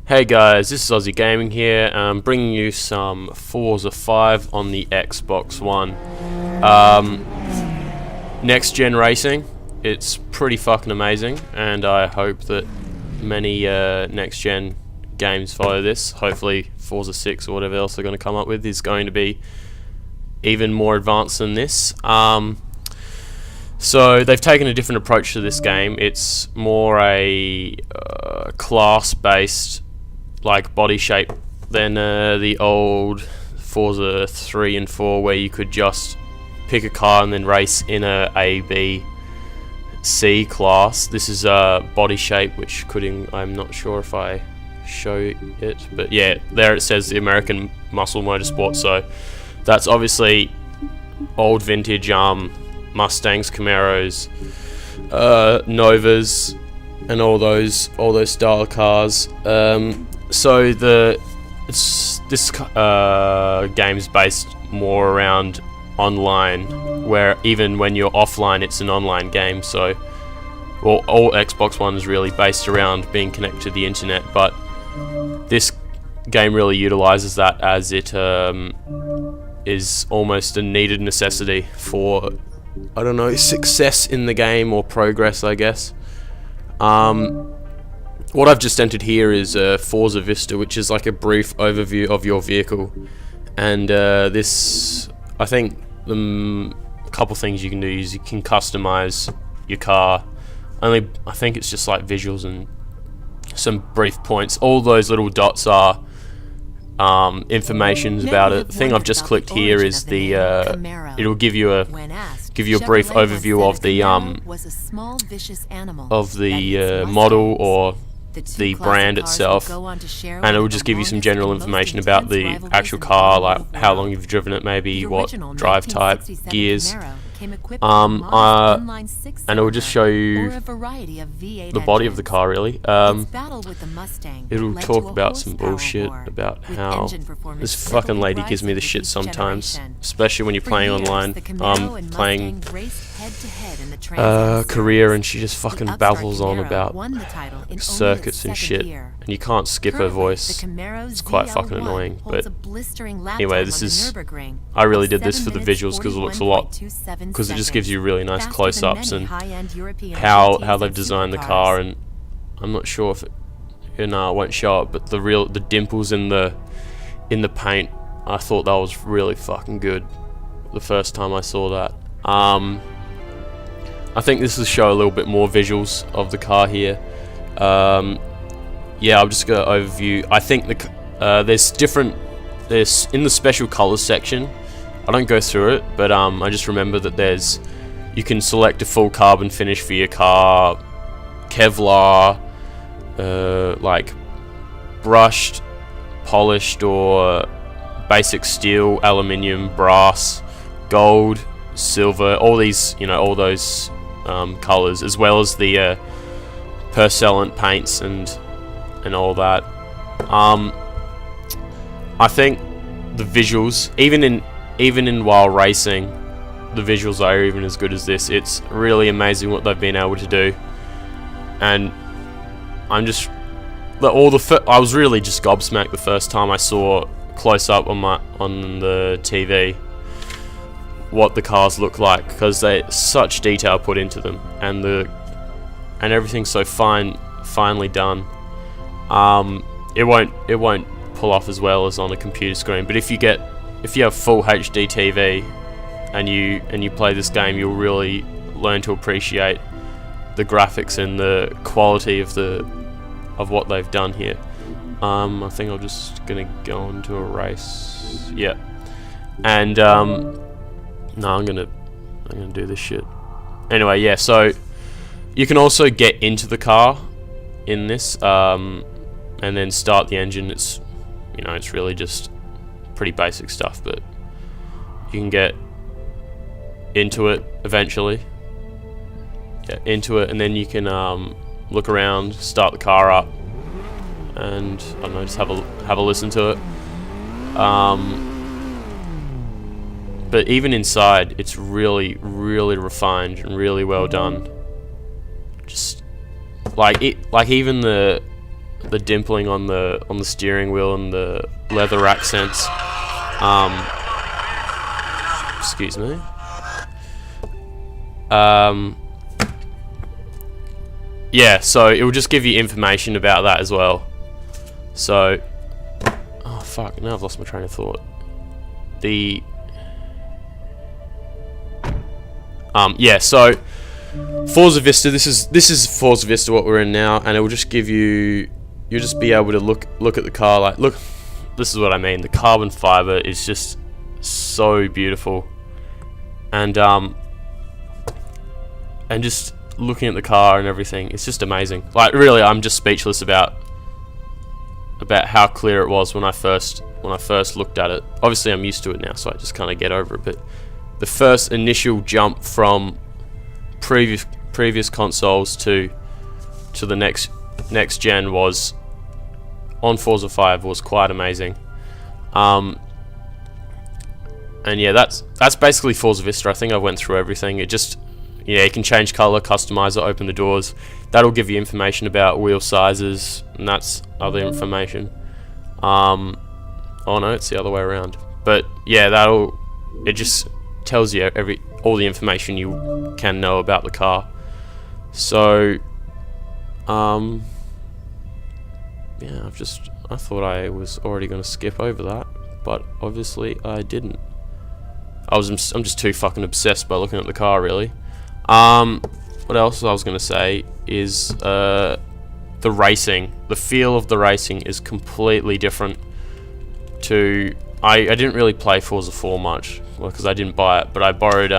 Hey guys, this is OzyGaming here, bringing you some Forza 5 on the Xbox One. Next gen racing, it's pretty fucking amazing, and I hope that many next gen games follow this. Hopefully Forza 6 or whatever else they're going to come up with is going to be even more advanced than this. So they've taken a different approach to this game. It's more a class-based like body shape than the old Forza 3 and 4, where you could just pick a car and then race in a B, C class. This is a body shape which I'm not sure if I show it, but yeah, there it says the American Muscle Motorsport. So that's obviously old vintage Mustangs, Camaros, Novas, and all those style of cars. So this game's based more around online, where even when you're offline, it's an online game. So, well, all Xbox One is really based around being connected to the internet, but this game really utilizes that, as it is almost a needed necessity for, I don't know, success in the game or progress, I guess. What I've just entered here is Forza Vista, which is like a brief overview of your vehicle, and this, I think, the couple things you can do is you can customize your car. I think it's just like visuals and some brief points. All those little dots are informations about it. The thing I've just clicked here is the it'll give you a brief overview of the model or the brand itself, and it will just give you some general information about the actual car, like how long you've driven it, maybe what drive type, gears, and it will just show you the body of the car, really. It'll talk about some bullshit about how this fucking lady gives me the shit sometimes, especially when you're playing online. I'm playing career, and she just fucking babbles on about circuits and shit, and you can't skip her voice. It's quite fucking annoying. But anyway, I really did this for the visuals, because it looks because it just gives you really nice close-ups and how they've designed the car. And I'm not sure if it won't show it, but the dimples in the paint, I thought that was really fucking good the first time I saw that. I think this will show a little bit more visuals of the car here. Yeah, I'm just gonna overview. I think there's in the special colors section. I don't go through it, but I just remember that you can select a full carbon finish for your car, Kevlar, like brushed, polished, or basic steel, aluminium, brass, gold, silver, all these, all those colors, as well as the Percellant paints and all that. I think the visuals, even in while racing, the visuals are even as good as this. It's really amazing what they've been able to do, and I was really just gobsmacked the first time I saw close up on the TV what the cars look like, because such detail put into them, and everything's so finely done. It won't pull off as well as on a computer screen, but if you have full HD TV and you play this game, you'll really learn to appreciate the graphics and the quality of what they've done here. I think I'm just gonna go into a race. Yeah, and no, I'm gonna do this shit. Anyway, yeah. So you can also get into the car in this, and then start the engine. It's really just pretty basic stuff, but you can get into it eventually. Yeah, into it, and then you can look around, start the car up, and I don't know, just have a listen to it. But even inside, it's really, really refined and really well done. Just like even the dimpling on the steering wheel and the leather accents. Excuse me. Yeah, so it will just give you information about that as well. So, oh fuck, now I've lost my train of thought. Yeah, so Forza Vista, this is Forza Vista what we're in now, and it will just give you, you'll just be able to look at the car, like, look, this is what I mean, the carbon fiber is just so beautiful, and just looking at the car and everything, it's just amazing. Like, really, I'm just speechless about how clear it was when I first looked at it. Obviously I'm used to it now, so I just kind of get over it, but the first initial jump from previous consoles to the next gen was on Forza 5 was quite amazing. And yeah, that's basically Forza Vista. I think I went through everything. It just, yeah, you can change color, customize it, open the doors. That'll give you information about wheel sizes, and that's other information. Oh no, it's the other way around. But yeah, it just tells you all the information you can know about the car. So yeah, I thought I was already going to skip over that, but obviously I didn't. I'm just too fucking obsessed by looking at the car, really. What else I was going to say is the racing. The feel of the racing is completely different to... I didn't really play Forza 4 much, because I didn't buy it, but I borrowed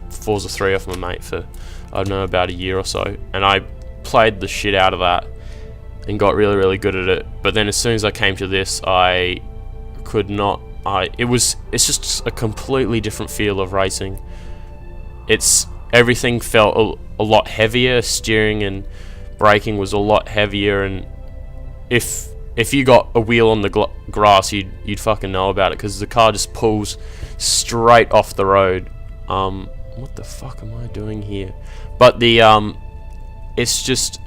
Forza 3 off my mate for, I don't know, about a year or so, and I played the shit out of that and got really, really good at it. But then as soon as I came to this, I could not... it's just a completely different feel of racing. Everything felt a lot heavier. Steering and braking was a lot heavier, and if you got a wheel on the grass, you'd fucking know about it, because the car just pulls straight off the road. What the fuck am I doing here? But it's just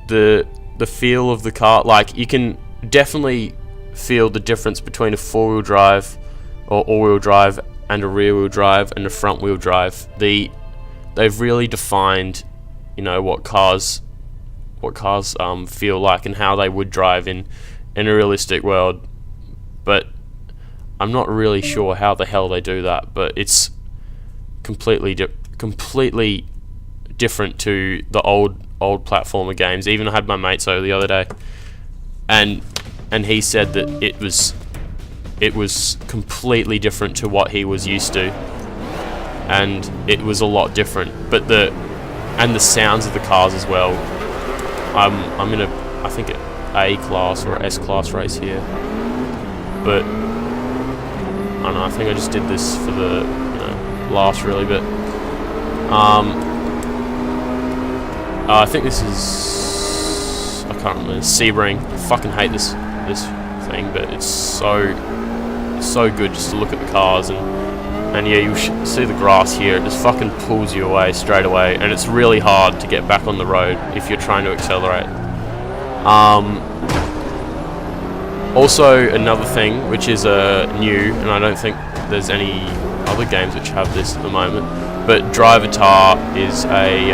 the feel of the car. Like, you can definitely feel the difference between a four-wheel drive or all-wheel drive and a rear-wheel drive and a front-wheel drive. They've really defined, you know, what cars feel like and how they would drive in a realistic world. But I'm not really sure how the hell they do that. But it's completely different to the old platformer games. Even I had my mates over the other day, and he said that it was completely different to what he was used to, and it was a lot different. But the sounds of the cars as well. I'm in I think an A class or S class race here, but I don't know. I think I just did this for the laughs really, but I think this is, I can't remember, Sebring. I fucking hate this thing, but it's so good just to look at the cars, and yeah, you see the grass here, it just fucking pulls you away straight away, and it's really hard to get back on the road if you're trying to accelerate. Also, another thing which is new, and I don't think there's any other games which have this at the moment, but Drivatar is a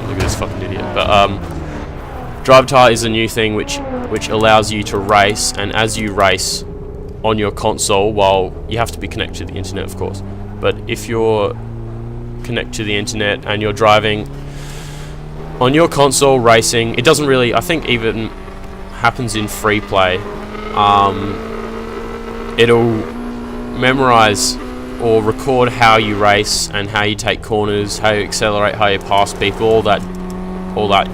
look at this fucking idiot. But Drivatar is a new thing which allows you to race, and as you race on your console, while you have to be connected to the internet, of course, but if you're connected to the internet and you're driving on your console racing, it doesn't really, I think, even happens in free play. It'll memorize or record how you race and how you take corners, how you accelerate, how you pass people, all that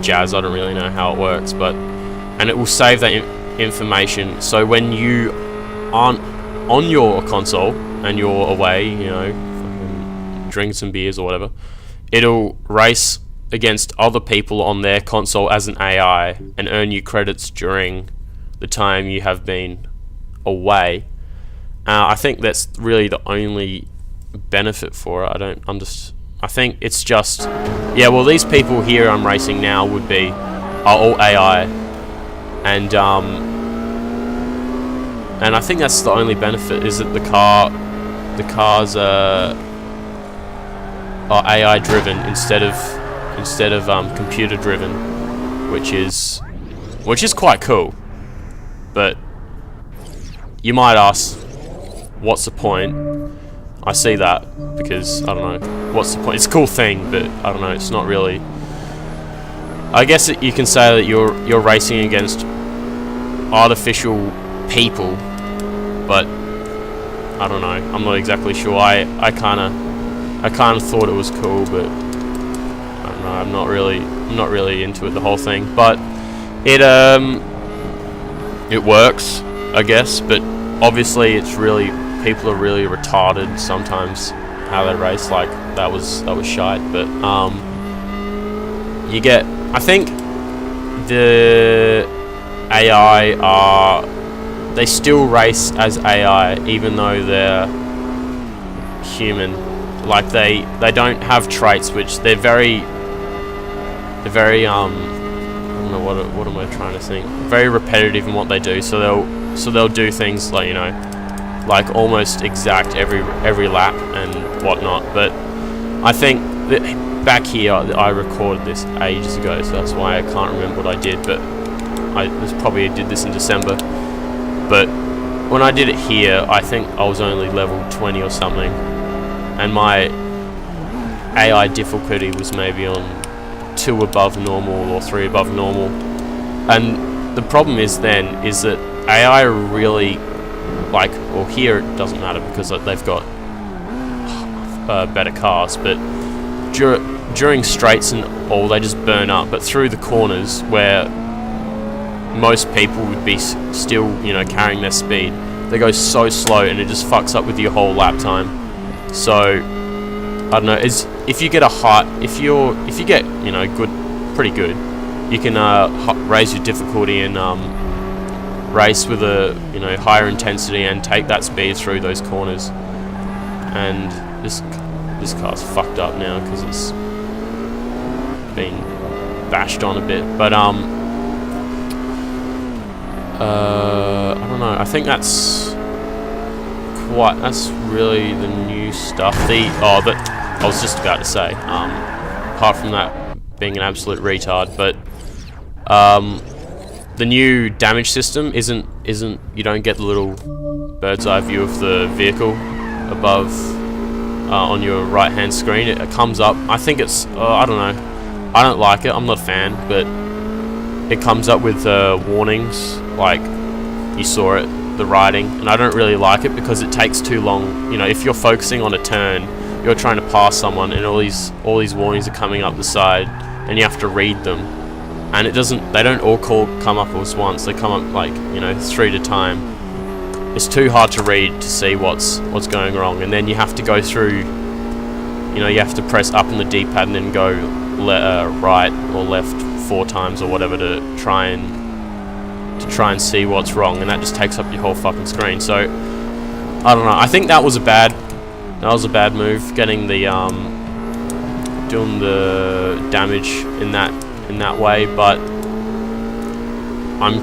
jazz. I don't really know how it works, and it will save that information, so when you aren't on your console and you're away, fucking drinking some beers or whatever, it'll race against other people on their console as an AI and earn you credits during the time you have been away. I think that's really the only benefit for it. I think it's just, yeah, well, these people here I'm racing now are all AI, and I think that's the only benefit, is that the cars are AI driven instead of computer driven, which is quite cool. But you might ask, what's the point? I see that, because I don't know, what's the point? It's a cool thing, but I don't know, it's not really. I guess you can say that you're racing against artificial people, but I don't know, I'm not exactly sure. I kind of thought it was cool, but I don't know, I'm not really into it, the whole thing. But it works, I guess, but obviously people are really retarded sometimes how they race. Like that was shite. But I think the AI they still race as AI even though they're human. Like they don't have traits, which they're very I don't know, what am I trying to think? Very repetitive in what they do. So they'll do things like, you know, like almost exact every lap and whatnot. But I think that back here, I recorded this ages ago, so that's why I can't remember what I did. But I did this in December. But when I did it here, I think I was only level 20 or something, and my AI difficulty was maybe on 2 above normal or 3 above normal. And the problem is that AI really, like, well, here it doesn't matter because they've got better cars, but during straights and all, they just burn up. But through the corners, where most people would be still, you know, carrying their speed, they go so slow, and it just fucks up with your whole lap time. So I don't know. If you get you know, pretty good, you can raise your difficulty and race with a, you know, higher intensity and take that speed through those corners. And this car's fucked up now because it's been bashed on a bit. But I don't know. I think that's really the new stuff. I was just about to say. Apart from that being an absolute retard, but the new damage system isn't you don't get the little bird's eye view of the vehicle above on your right hand screen. It comes up. I think it's I don't know. I don't like it. I'm not a fan, but it comes up with warnings like you saw it, the riding, and I don't really like it because it takes too long. You know, if you're focusing on a turn, you're trying to pass someone, and all these warnings are coming up the side, and you have to read them. And they don't all come up at once. They come up, like, you know, 3 at a time. It's too hard to read to see what's going wrong, and then you have to go through. You know, you have to press up on the D-pad and then go right or left 4 times or whatever to try and see what's wrong, and that just takes up your whole fucking screen. So I don't know. I think that was a bad move, getting the doing the damage in that way. But I'm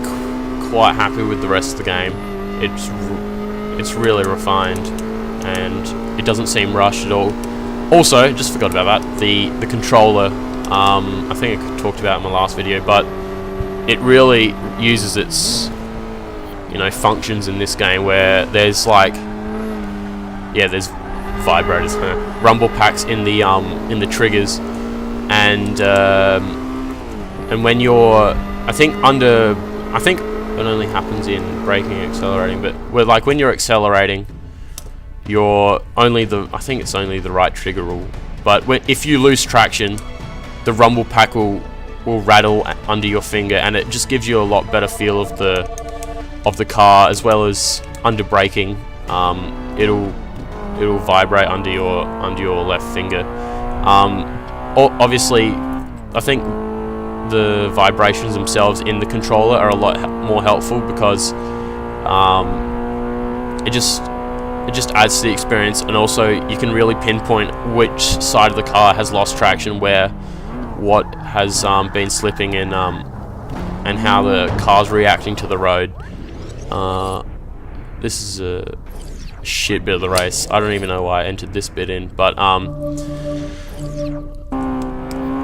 quite happy with the rest of the game. It's really refined, and it doesn't seem rushed at all. Also, just forgot about that, the controller. I think I talked about it in my last video, but it really uses its, you know, functions in this game, where there's like, there's vibrators, rumble packs in the triggers, and when you're, I think it only happens in braking and accelerating, but when you're accelerating, I think it's only the right trigger rule. But if you lose traction, the rumble pack will rattle under your finger, and it just gives you a lot better feel of the car, as well as under braking. It'll vibrate under your left finger. Obviously, I think the vibrations themselves in the controller are a lot more helpful, because it just adds to the experience, and also you can really pinpoint which side of the car has lost traction, what has been slipping, and and how the car's reacting to the road. This is a shit bit of the race. I don't even know why I entered this bit in, but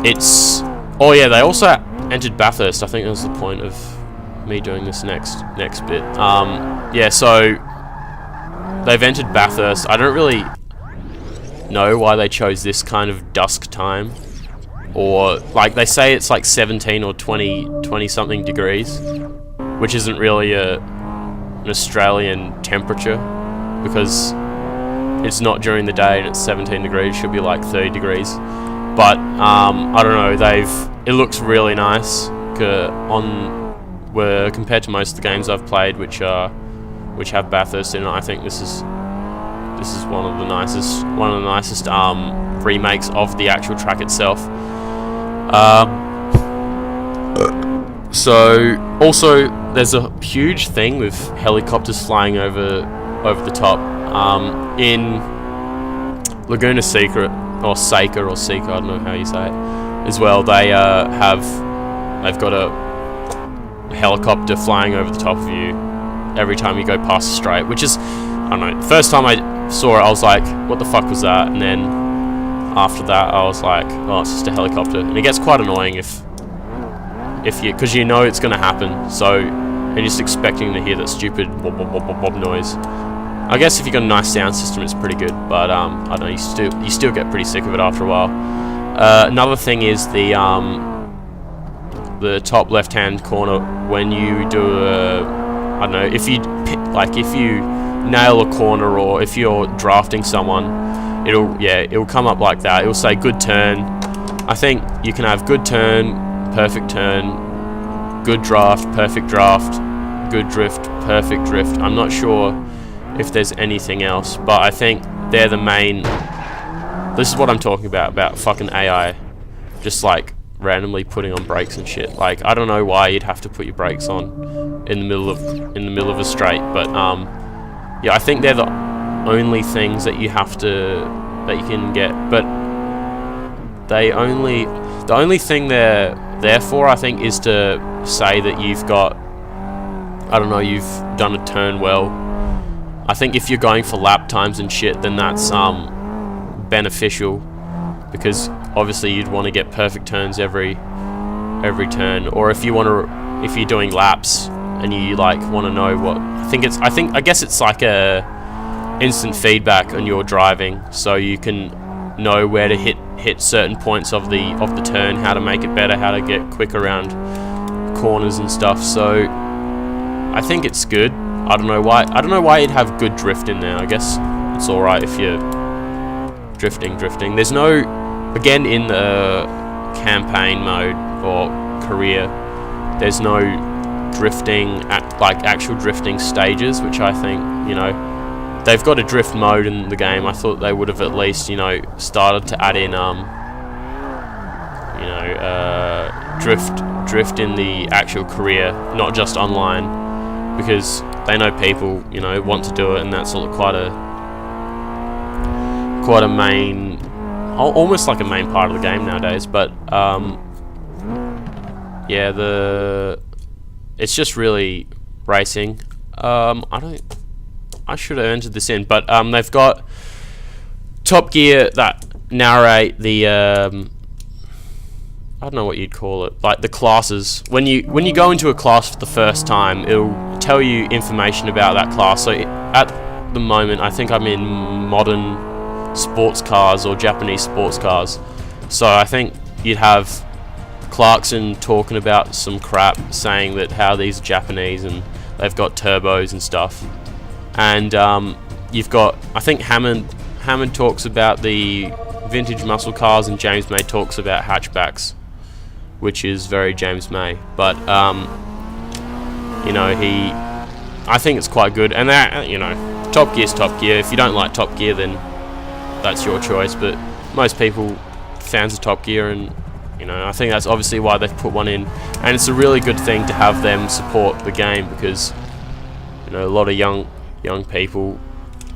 it's... Oh yeah, they also entered Bathurst. I think that was the point of me doing this next bit. Yeah, so they've entered Bathurst. I don't really know why they chose this kind of dusk time, or like they say it's like 17 or 20 something degrees, which isn't really an Australian temperature, because it's not during the day and it's 17 degrees. It should be like 30 degrees, but I don't know, it looks really nice compared to most of the games I've played which have Bathurst in it. I think this is one of the nicest remakes of the actual track itself. So also there's a huge thing with helicopters flying over the top in Laguna Seca, or Seca, I don't know how you say it, as well. They've got a helicopter flying over the top of you every time you go past the straight, which is, I don't know, the first time I saw it I was like, what the fuck was that? And then after that I was like, oh, it's just a helicopter. And it gets quite annoying because you know it's going to happen, so you're just expecting to hear that stupid bob bob bob bob bob noise. I guess if you've got a nice sound system it's pretty good, but I don't know, you still get pretty sick of it after a while. Another thing is the top left hand corner, when you do I don't know, if you nail a corner, or if you're drafting someone, it'll come up like that. It'll say good turn. I think you can have good turn, perfect turn, good draft, perfect draft, good drift, perfect drift. I'm not sure if there's anything else, but I think they're the main... This is what I'm talking about fucking AI just like randomly putting on brakes and shit. Like, I don't know why you'd have to put your brakes on in the middle of a straight, but yeah, I think they're the only things that you can get, but the only thing they're there for, I think, is to say that you've got, I don't know, you've done a turn well. I think if you're going for lap times and shit, then that's beneficial, because obviously you'd want to get perfect turns every turn. Or if you're doing laps and you like want to know what, I guess it's like a instant feedback on your driving, so you can know where to hit certain points of the turn, how to make it better, how to get quick around corners and stuff. So I think it's good. I don't know why you'd have good drift in there. I guess it's alright if you're drifting. There's no, again, in the campaign mode or career, there's no drifting actual drifting stages, which I think, you know, they've got a drift mode in the game. I thought they would have at least, you know, started to add in drift in the actual career, not just online, because they know people, you know, want to do it, and that's quite a main, almost like a main part of the game nowadays. But yeah, it's just really racing. I should have entered this in, but they've got Top Gear that narrate the I don't know what you'd call it, like the classes. When you go into a class for the first time, it'll tell you information about that class. So at the moment, I think I'm in modern sports cars or Japanese sports cars. So I think you'd have Clarkson talking about some crap, saying that how these are Japanese and they've got turbos and stuff. And you've got, I think Hammond talks about the vintage muscle cars, and James May talks about hatchbacks, which is very James May. But you know, I think it's quite good. And that, you know, Top Gear's Top Gear. If you don't like Top Gear, then that's your choice. But most people, fans of Top Gear, and you know, I think that's obviously why they've put one in. And it's a really good thing to have them support the game, because you know, a lot of young people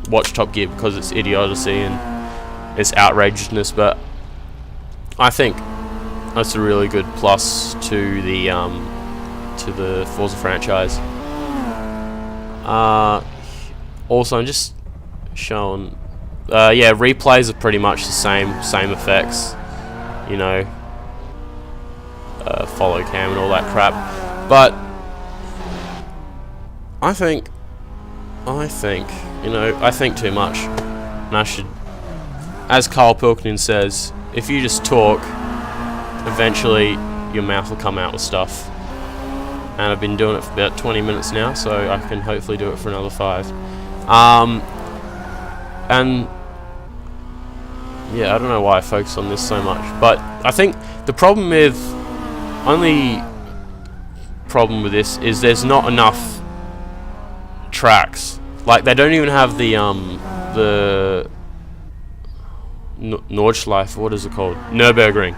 watch Top Gear because it's idiocy and it's outrageousness. But I think that's a really good plus to the to the Forza franchise. Also, I'm just showing. Yeah, replays are pretty much the same effects. You know, follow cam and all that crap. But I think, you know, I think too much, and I should, as Carl Pilkington says, if you just talk, eventually your mouth will come out with stuff. And I've been doing it for about 20 minutes now, so I can hopefully do it for another 5. And yeah, I don't know why I focus on this so much, but I think the only problem with this is there's not enough tracks. Like, they don't even have the Nordschleife, what is it called? Nürburgring.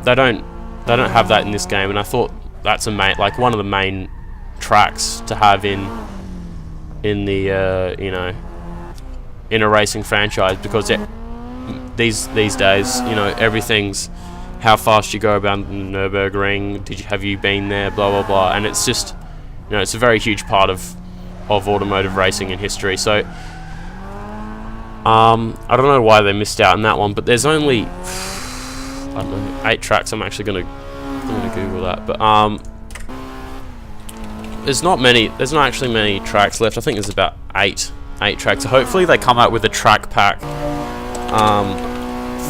They don't have that in this game, and I thought that's one of the main tracks to have in the you know, in a racing franchise, because these days, you know, everything's how fast you go around the Nürburgring. Have you been there? Blah blah blah, and it's just, you know, it's a very huge part of automotive racing in history. So I don't know why they missed out on that one, but there's only I don't know, 8 tracks. I'm gonna Google that, but there's not actually many tracks left. I think there's about 8 tracks. So hopefully they come out with a track pack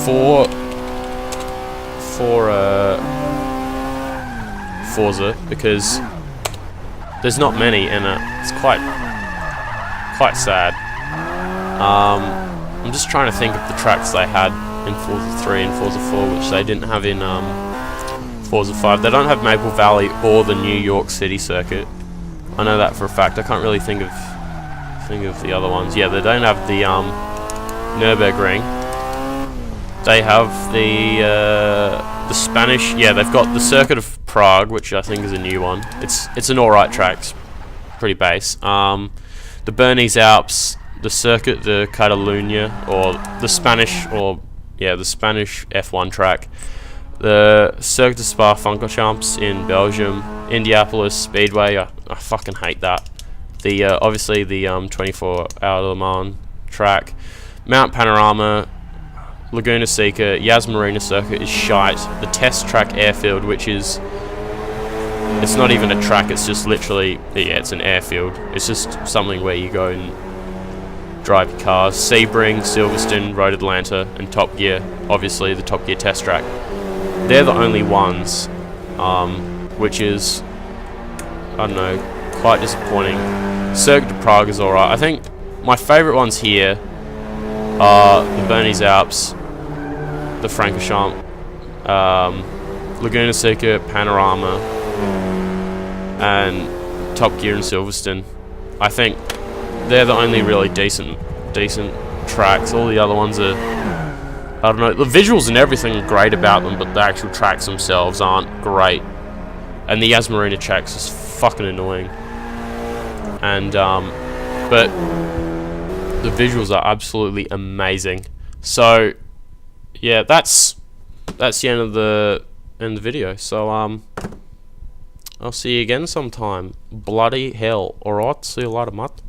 for Forza, because there's not many, and it's quite sad. I'm just trying to think of the tracks they had in Forza 3 and Forza 4, which they didn't have in Forza 5. They don't have Maple Valley or the New York City circuit. I know that for a fact. I can't really think of the other ones. Yeah, they don't have the Nürburgring. They have the Spanish. Yeah, they've got the Circuit of Prague, which I think is a new one. It's an alright track. It's pretty base. The Bernese Alps, the Circuit de Catalunya, or the Spanish F1 track. The Circuit de Spa-Francorchamps in Belgium, Indianapolis Speedway. I fucking hate that. The obviously the 24 Hour Le Mans track, Mount Panorama, Laguna Seca, Yas Marina Circuit is shite. The Test Track Airfield, which is, it's not even a track. It's just literally, yeah, it's an airfield. It's just something where you go and drive your cars. Sebring, Silverstone, Road Atlanta, and Top Gear. Obviously, the Top Gear test track. They're the only ones, which is, I don't know, quite disappointing. Circuit de Prague is alright. I think my favourite ones here are the Bernese Alps, the Francorchamps, Laguna Seca, Panorama, and Top Gear and Silverstone. I think they're the only really decent tracks. All the other ones are, I don't know, the visuals and everything are great about them, but the actual tracks themselves aren't great. And the Yas Marina tracks is fucking annoying. And but the visuals are absolutely amazing. So yeah, that's the end of the video. So I'll see you again sometime. Bloody hell. Alright, see you later, mate.